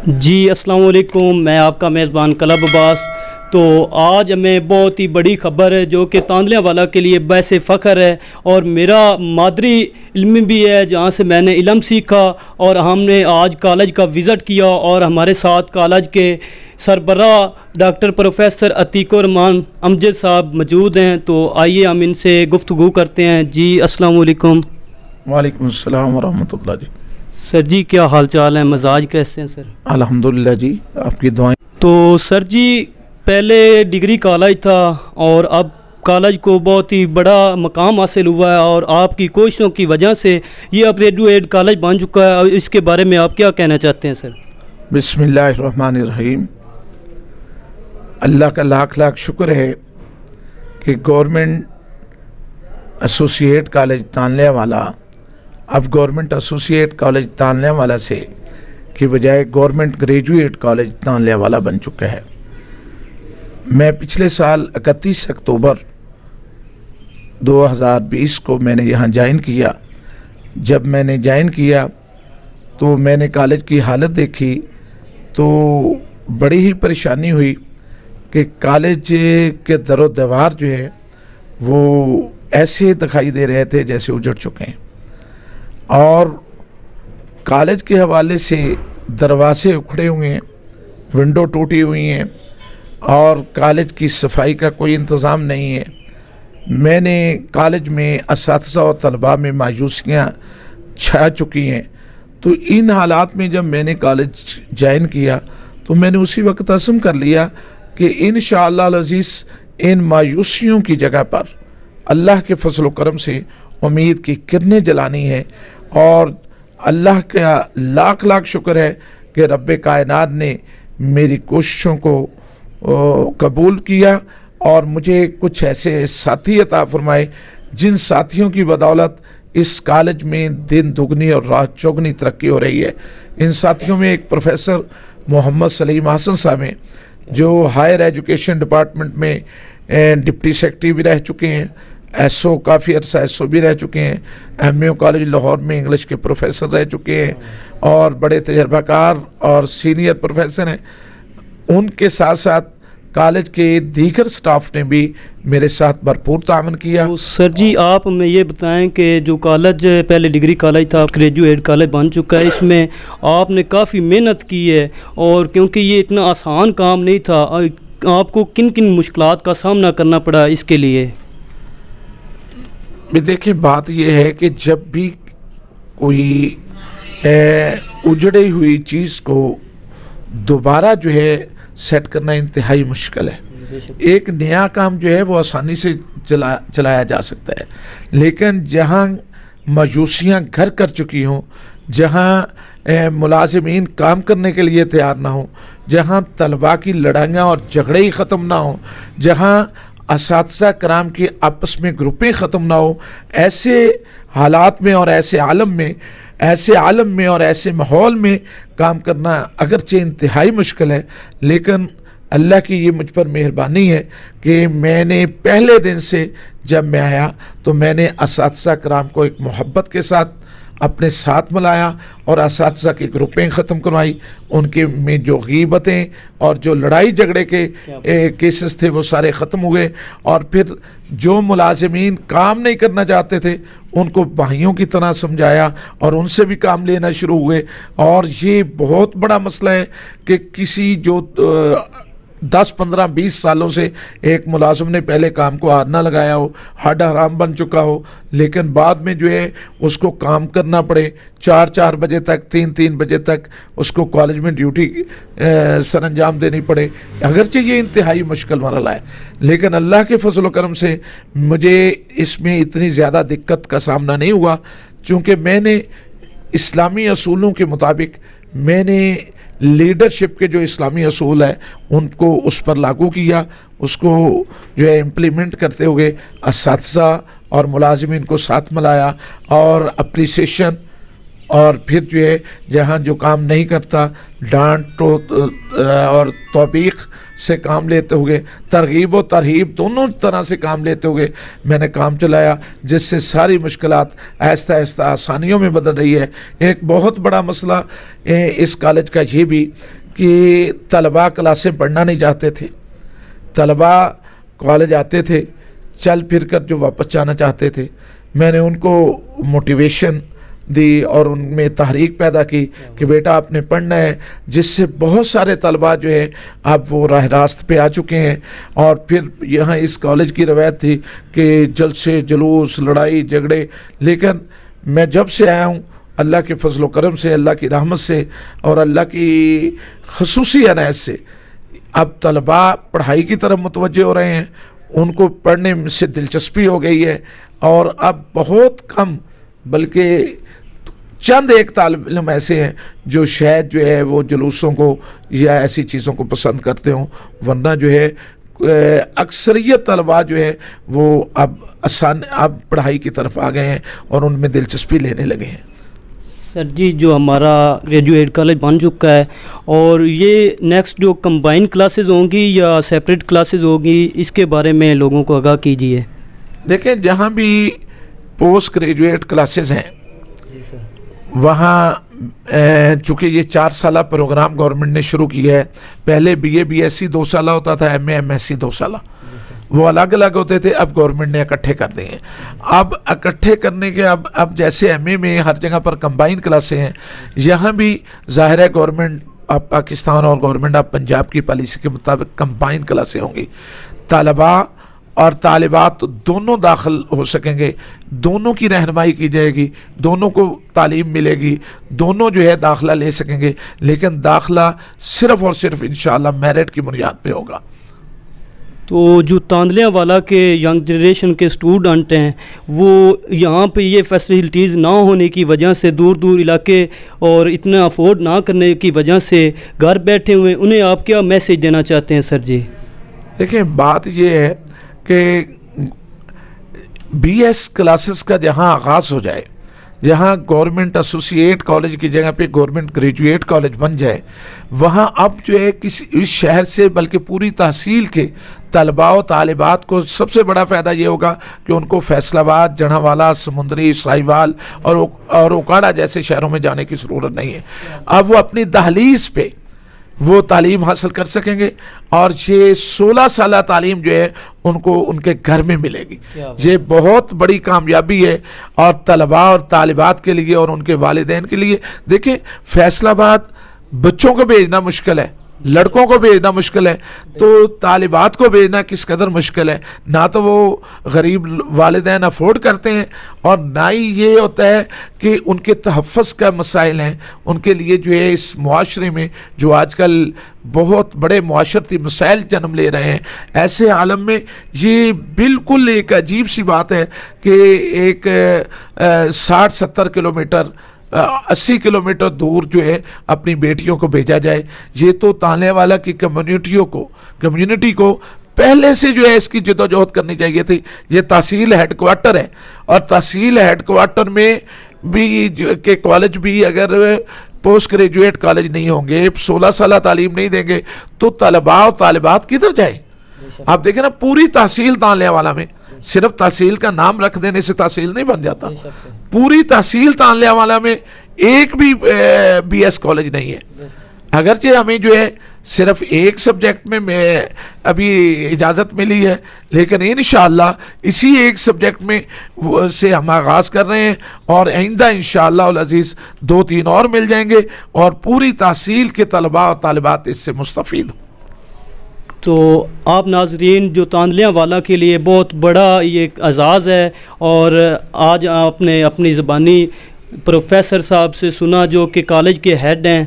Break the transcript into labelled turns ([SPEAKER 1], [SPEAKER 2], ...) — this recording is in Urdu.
[SPEAKER 1] جی السلام علیکم، میں آپ کا میزبان کلب عباس۔ تو آج ہمیں بہت ہی بڑی خبر ہے جو کہ تاندلیہ والا کے لیے باعث فخر ہے، اور میرا مادری علم بھی ہے جہاں سے میں نے علم سیکھا، اور ہم نے آج کالج کا وزٹ کیا اور ہمارے ساتھ کالج کے سربراہ ڈاکٹر پروفیسر عتیق الرحمان امجد صاحب موجود ہیں۔ تو آئیے ہم ان سے گفتگو کرتے ہیں۔ جی السلام علیکم۔
[SPEAKER 2] وعلیکم السلام ورحمۃ اللہ جی۔
[SPEAKER 1] سر جی کیا حال چال ہے، مزاج کیسے ہیں سر؟
[SPEAKER 2] الحمدللہ جی، آپ کی دعائیں۔
[SPEAKER 1] تو سر جی پہلے ڈگری کالج تھا اور اب کالج کو بہت ہی بڑا مقام حاصل ہوا ہے، اور آپ کی کوششوں کی وجہ سے یہ اب گریجویٹ کالج بن چکا ہے، اور اس کے بارے میں آپ کیا کہنا چاہتے ہیں سر؟
[SPEAKER 2] بسم اللہ الرحمن الرحیم۔ اللہ کا لاکھ لاکھ شکر ہے کہ گورنمنٹ ایسوسیٹ کالج تانلیہ والا اب گورنمنٹ ایسوسیٹ کالج تانلیہ والا سے کی بجائے گورنمنٹ گریجویٹ کالج تانلیہ والا بن چکا ہے۔ میں پچھلے سال 31 اکتوبر 2020 کو میں نے یہاں جوائن کیا۔ جب میں نے جوائن کیا تو میں نے کالج کی حالت دیکھی تو بڑی ہی پریشانی ہوئی کہ کالج کے در و دیوار جو ہے وہ ایسے دکھائی دے رہے تھے جیسے اجڑ چکے ہیں، اور کالج کے حوالے سے دروازے اکھڑے ہوئے ہیں، ونڈو ٹوٹی ہوئی ہیں، اور کالج کی صفائی کا کوئی انتظام نہیں ہے۔ میں نے کالج میں اساتذہ اور طلباء میں مایوسیاں چھا چکی ہیں۔ تو ان حالات میں جب میں نے کالج جوائن کیا تو میں نے اسی وقت عزم کر لیا کہ انشاءاللہ العزیز ان مایوسیوں کی جگہ پر اللہ کے فضل و کرم سے امید کی کرنیں جلانی ہے، اور اللہ کا لاکھ لاکھ شکر ہے کہ رب کائنات نے میری کوششوں کو قبول کیا، اور مجھے کچھ ایسے ساتھی عطا فرمائے جن ساتھیوں کی بدولت اس کالج میں دن دگنی اور رات چوگنی ترقی ہو رہی ہے۔ ان ساتھیوں میں ایک پروفیسر محمد سلیم حسن صاحب ہیں جو ہائر ایجوکیشن ڈپارٹمنٹ میں ڈپٹی سیکرٹری بھی رہ چکے ہیں، ایس او کافی عرصہ ایس او بھی رہ چکے ہیں، ایم اے کالج لاہور میں انگلش کے پروفیسر رہ چکے ہیں، اور بڑے تجربہ کار اور سینئر پروفیسر ہیں۔ ان کے ساتھ ساتھ کالج کے دیگر سٹاف نے بھی میرے ساتھ بھرپور تعاون کیا۔
[SPEAKER 1] تو سر جی آپ ہمیں یہ بتائیں کہ جو کالج پہلے ڈگری کالج تھا گریجویٹ کالج بن چکا ہے، اس میں آپ نے کافی محنت کی ہے، اور کیونکہ یہ اتنا آسان کام نہیں تھا، آپ کو کن کن مشکلات کا سامنا کرنا پڑا اس کے لیے؟
[SPEAKER 2] دیکھیں بات یہ ہے کہ جب بھی کوئی اجڑی ہوئی چیز کو دوبارہ جو ہے سیٹ کرنا انتہائی مشکل ہے۔ ایک نیا کام جو ہے وہ آسانی سے چلایا جا سکتا ہے، لیکن جہاں مایوسیاں گھر کر چکی ہوں، جہاں ملازمین کام کرنے کے لیے تیار نہ ہوں، جہاں طلباء کی لڑائیاں اور جھگڑے ہی ختم نہ ہوں، جہاں اساتذہ کرام کی آپس میں گروپیں ختم نہ ہوں، ایسے حالات میں اور ایسے عالم میں اور ایسے ماحول میں کام کرنا اگرچہ انتہائی مشکل ہے، لیکن اللہ کی یہ مجھ پر مہربانی ہے کہ میں نے پہلے دن سے جب میں آیا تو میں نے اساتذہ کرام کو ایک محبت کے ساتھ اپنے ساتھ ملایا، اور اساتذہ کی گروپیں ختم کروائی، ان کے میں جو غیبتیں اور جو لڑائی جھگڑے کے کیسز تھے وہ سارے ختم ہوئے، اور پھر جو ملازمین کام نہیں کرنا چاہتے تھے ان کو بھائیوں کی طرح سمجھایا اور ان سے بھی کام لینا شروع ہوئے۔ اور یہ بہت بڑا مسئلہ ہے کہ کسی جو 10 15 20 سالوں سے ایک ملازم نے پہلے کام کو ہاتھ نہ لگایا ہو، ہڈ حرام بن چکا ہو، لیکن بعد میں جو ہے اس کو کام کرنا پڑے، 4 بجے تک 3 بجے تک اس کو کالج میں ڈیوٹی سر انجام دینی پڑے، اگرچہ یہ انتہائی مشکل مرحلہ ہے، لیکن اللہ کے فضل و کرم سے مجھے اس میں اتنی زیادہ دقت کا سامنا نہیں ہوا، چونکہ میں نے اسلامی اصولوں کے مطابق میں نے لیڈرشپ کے جو اسلامی اصول ہے ان کو اس پر لاگو کیا، اس کو جو ہے امپلیمنٹ کرتے ہوئے اساتذہ اور ملازمین کو ساتھ ملایا، اور اپریسیشن اور پھر جو ہے جہاں جو کام نہیں کرتا ڈانٹ اور توبیخ سے کام لیتے ہوئے، ترغیب و ترہیب دونوں طرح سے کام لیتے ہوئے میں نے کام چلایا، جس سے ساری مشکلات آہستہ آہستہ آسانیوں میں بدل رہی ہے۔ ایک بہت بڑا مسئلہ اس کالج کا یہ بھی کہ طلباء کلاسیں پڑھنا نہیں چاہتے تھے، طلباء کالج آتے تھے چل پھر کر جو واپس جانا چاہتے تھے، میں نے ان کو موٹیویشن دی اور ان میں تحریک پیدا کی کہ بیٹا آپ نے پڑھنا ہے، جس سے بہت سارے طلباء جو ہیں اب وہ راہ راست پہ آ چکے ہیں۔ اور پھر یہاں اس کالج کی روایت تھی کہ جلسے جلوس لڑائی جھگڑے، لیکن میں جب سے آیا ہوں اللہ کے فضل و کرم سے، اللہ کی رحمت سے اور اللہ کی خصوصی عنایت سے اب طلباء پڑھائی کی طرف متوجہ ہو رہے ہیں، ان کو پڑھنے سے دلچسپی ہو گئی ہے، اور اب بہت کم بلکہ چند ایک طالب علم ایسے ہیں جو شاید جو ہے وہ جلوسوں کو یا ایسی چیزوں کو پسند کرتے ہوں، ورنہ جو ہے اکثریت طلباء جو ہے وہ اب پڑھائی کی طرف آ گئے ہیں اور ان میں دلچسپی لینے لگے ہیں۔
[SPEAKER 1] سر جی، جو ہمارا گریجویٹ کالج بن چکا ہے اور یہ نیکسٹ جو کمبائن کلاسز ہوں گی یا سیپریٹ کلاسز ہوگی، اس کے بارے میں لوگوں کو آگاہ کیجیے۔
[SPEAKER 2] دیکھیں جہاں بھی پوسٹ گریجویٹ کلاسز ہیں وہاں چونکہ یہ 4 سالہ پروگرام گورنمنٹ نے شروع کیا ہے، پہلے B A B S C 2 سالہ ہوتا تھا، M A M S C 2 سالہ، وہ الگ الگ ہوتے تھے، اب گورنمنٹ نے اکٹھے کر دیے ہیں۔ اب اکٹھے کرنے کے اب جیسے ایم اے میں ہر جگہ پر کمبائن کلاسیں ہیں، یہاں بھی ظاہر ہے گورنمنٹ آف پاکستان اور گورنمنٹ آف پنجاب کی پالیسی کے مطابق کمبائن کلاسیں ہوں گی، طلباء اور طالبات دونوں داخل ہو سکیں گے، دونوں کی رہنمائی کی جائے گی، دونوں کو تعلیم ملے گی، دونوں جو ہے داخلہ لے سکیں گے، لیکن داخلہ صرف اور صرف انشاءاللہ میرٹ کی بنیاد پہ ہوگا۔
[SPEAKER 1] تو جو تاندلیاں والا کے ینگ جنریشن کے اسٹوڈنٹ ہیں، وہ یہاں پہ یہ فیسلٹیز نہ ہونے کی وجہ سے دور دور علاقے اور اتنا افورڈ نہ کرنے کی وجہ سے گھر بیٹھے ہوئے، انہیں آپ کیا میسیج دینا چاہتے ہیں سر جی؟
[SPEAKER 2] دیکھیں بات یہ ہے کہ بی ایس کلاسز کا جہاں آغاز ہو جائے، جہاں گورنمنٹ ایسوسیٹ کالج کی جگہ پہ گورنمنٹ گریجویٹ کالج بن جائے، وہاں اب جو ہے اس شہر سے بلکہ پوری تحصیل کے طلباء و طالبات کو سب سے بڑا فائدہ یہ ہوگا کہ ان کو فیصل آباد، جناوالا، سمندری، ساہیوال اور اوکاڑا جیسے شہروں میں جانے کی ضرورت نہیں ہے۔ اب وہ اپنی دہلیز پہ وہ تعلیم حاصل کر سکیں گے، اور یہ 16 سالہ تعلیم جو ہے ان کو ان کے گھر میں ملے گی۔ یہ بہت بڑی کامیابی ہے اور طلباء اور طالبات کے لیے اور ان کے والدین کے لیے۔ دیکھیں فیصل آباد بچوں کو بھیجنا مشکل ہے، لڑکوں کو بھیجنا مشکل ہے، تو طالبات کو بھیجنا کس قدر مشکل ہے، نہ تو وہ غریب والدین افورڈ کرتے ہیں، اور نہ ہی یہ ہوتا ہے کہ ان کے تحفظ کا مسائل ہیں ان کے لیے جو ہے اس معاشرے میں جو آج کل بہت بڑے معاشرتی مسائل جنم لے رہے ہیں، ایسے عالم میں یہ بالکل ایک عجیب سی بات ہے کہ ایک 60-70 کلومیٹر 80 کلومیٹر دور جو ہے اپنی بیٹیوں کو بھیجا جائے۔ یہ تو تانے والا کی کمیونٹی کو پہلے سے جو ہے اس کی جدوجہد کرنی چاہیے تھی۔ یہ تحصیل ہیڈ کوارٹر ہے، اور تحصیل ہیڈ کوارٹر میں بھی کہ کالج بھی اگر پوسٹ گریجویٹ کالج نہیں ہوں گے، 16 سالہ تعلیم نہیں دیں گے، تو طلباء و طالبات کدھر جائیں؟ آپ دیکھیں نا پوری تحصیل تانلے والا میں، صرف تحصیل کا نام رکھ دینے سے تحصیل نہیں بن جاتا، پوری تحصیل تانلے والا میں ایک بھی بی ایس کالج نہیں ہے۔ اگرچہ ہمیں جو ہے صرف ایک سبجیکٹ میں ابھی اجازت ملی ہے، لیکن انشاءاللہ اسی ایک سبجیکٹ میں سے ہم آغاز کر رہے ہیں، اور آئندہ انشاءاللہ العزیز 2-3 اور مل جائیں گے، اور پوری تحصیل کے طلباء اور طالبات اس سے مستفید ہوں۔
[SPEAKER 1] تو آپ ناظرین، جو تاندلیاں والا کے لیے بہت بڑا یہ ایک اعزاز ہے، اور آج آپ نے اپنی زبانی پروفیسر صاحب سے سنا جو کہ کالج کے ہیڈ ہیں۔